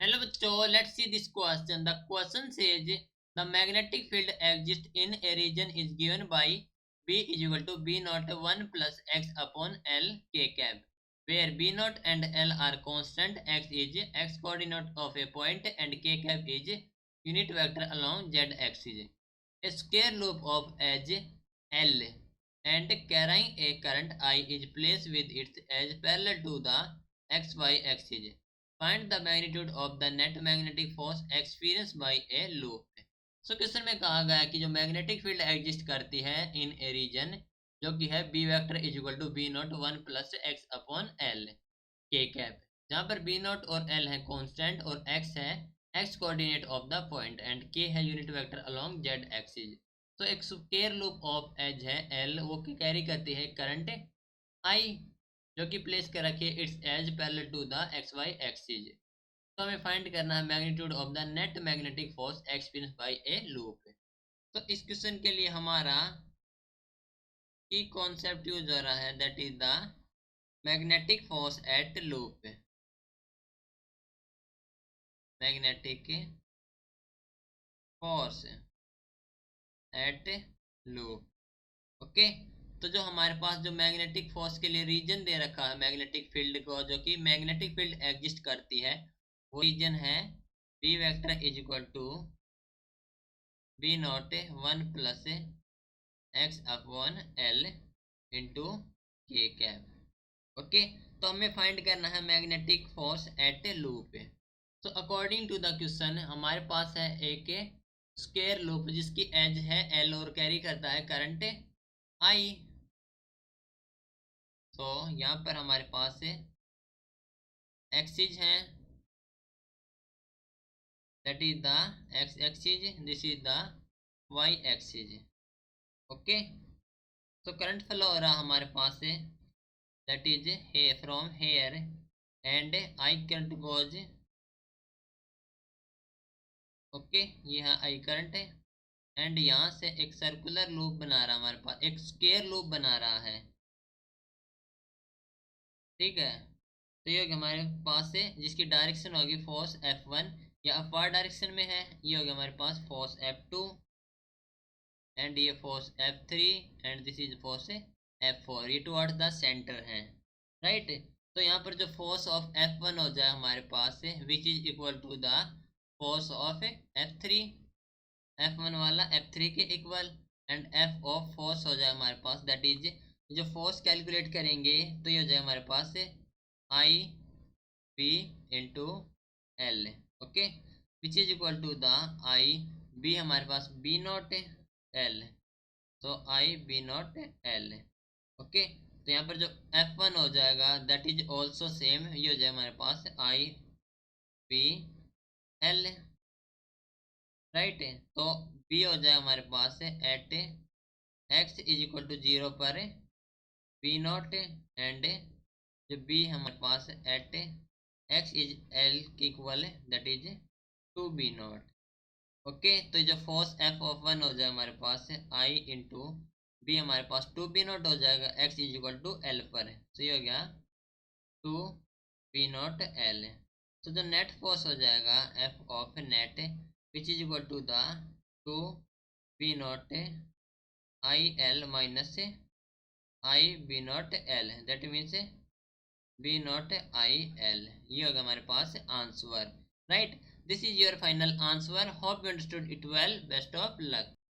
Hello बच्चों, let's see this question. The question says the magnetic field exists in a region is given by B is equal to B naught 1 plus x upon L k cap, where B naught and L are constant, x is x coordinate of a point and k cap is unit vector along z axis. A square loop of edge L and carrying a current I is placed with its edge parallel to the xy axis. Find the magnitude of the net magnetic force experienced by a loop. So question में कहा गया कि जो magnetic field exist करती है इन ए reason जो कि है B vector is equal to B naught 1 plus x upon l k cap, जहाँ पर बी नॉट और एल है कांस्टेंट और एक्स है x coordinate of the point and k है unit vector along z axis. तो एक स्क्वायर लूप ऑफ एज है एल, वो कैरी करती है करंट आई जो कि प्लेस कर रखी है its edge parallel to the x y axis. तो हमें फाइंड करना है magnitude of the net magnetic force experience by a loop. तो इस क्वेश्चन के लिए हमारा की कॉन्सेप्ट यूज हो रहा है, that is the magnetic force eight loop. Magnetic force eight loop. Okay, तो जो हमारे पास जो मैग्नेटिक फोर्स के लिए रीजन दे रखा है मैग्नेटिक फील्ड को, जो कि मैग्नेटिक फील्ड एग्जिस्ट करती है, वो रीजन है B vector is equal to B naught 1 plus x upon l into k cap. Okay, तो हमें फाइंड करना है magnetic force at a loop. तो अकॉर्डिंग टू द क्वेश्चन हमारे पास है एक स्क्वायर लूप जिसकी एज है एल और कैरी करता है करंट आई. तो यहाँ पर हमारे पास एक्सिस है, that is the x axis, this is the y axis. Okay, तो करंट फ्लो हो रहा हमारे पास है, that is from here and I current goes. Okay, यह I करंट है एंड यहाँ से एक सर्कुलर लूप बना रहा हमारे पास, एक स्क्वायर लूप बना रहा है. ठीक है, तो ये हमारे पास है जिसकी डायरेक्शन होगी फोर्स F1 या अपवर्ड डायरेक्शन में है, ये हो गया हमारे पास फोर्स F2 एंड ये force F3 and this is force F4. ये टुवर्ड्स द सेंटर है, राइट. तो यहाँ पर जो फोर्स ऑफ F1 हो जाए हमारे पास which is equal to the force of F3, F1 वाला F3 के equal and F of force हो जाए हमारे पास, दैट इज जो फोर्स कैलकुलेट करेंगे तो ये हो जाए हमारे पास I B into L. Okay, which is equal to the I B हमारे पास बी नॉट एल, तो I B not L. Okay, तो यहाँ पर जो F1 हो जाएगा दैट इज ऑल्सो सेम, ये हो जाए हमारे पास आई बी एल, राइट. तो बी हो जाए हमारे पास at X is equal to 0 पर बी नॉट एंड जो बी हमारे पास एट एक्स इज एल के equal that is 2b not. Okay, तो जो फोर्स एफ ऑफ 1 हो जाए हमारे पास आई इंटू बी हमारे पास 2b नॉट हो जाएगा x is equal to l पर, तो ये हो गया 2b नॉट एल. तो जो नेट फोर्स हो जाएगा F of net which is equal to the 2b not I L minus I B not L, that means B not I L. ये होगा हमारे पास answer, right. This is your final answer. Hope you understood it well. Best of luck.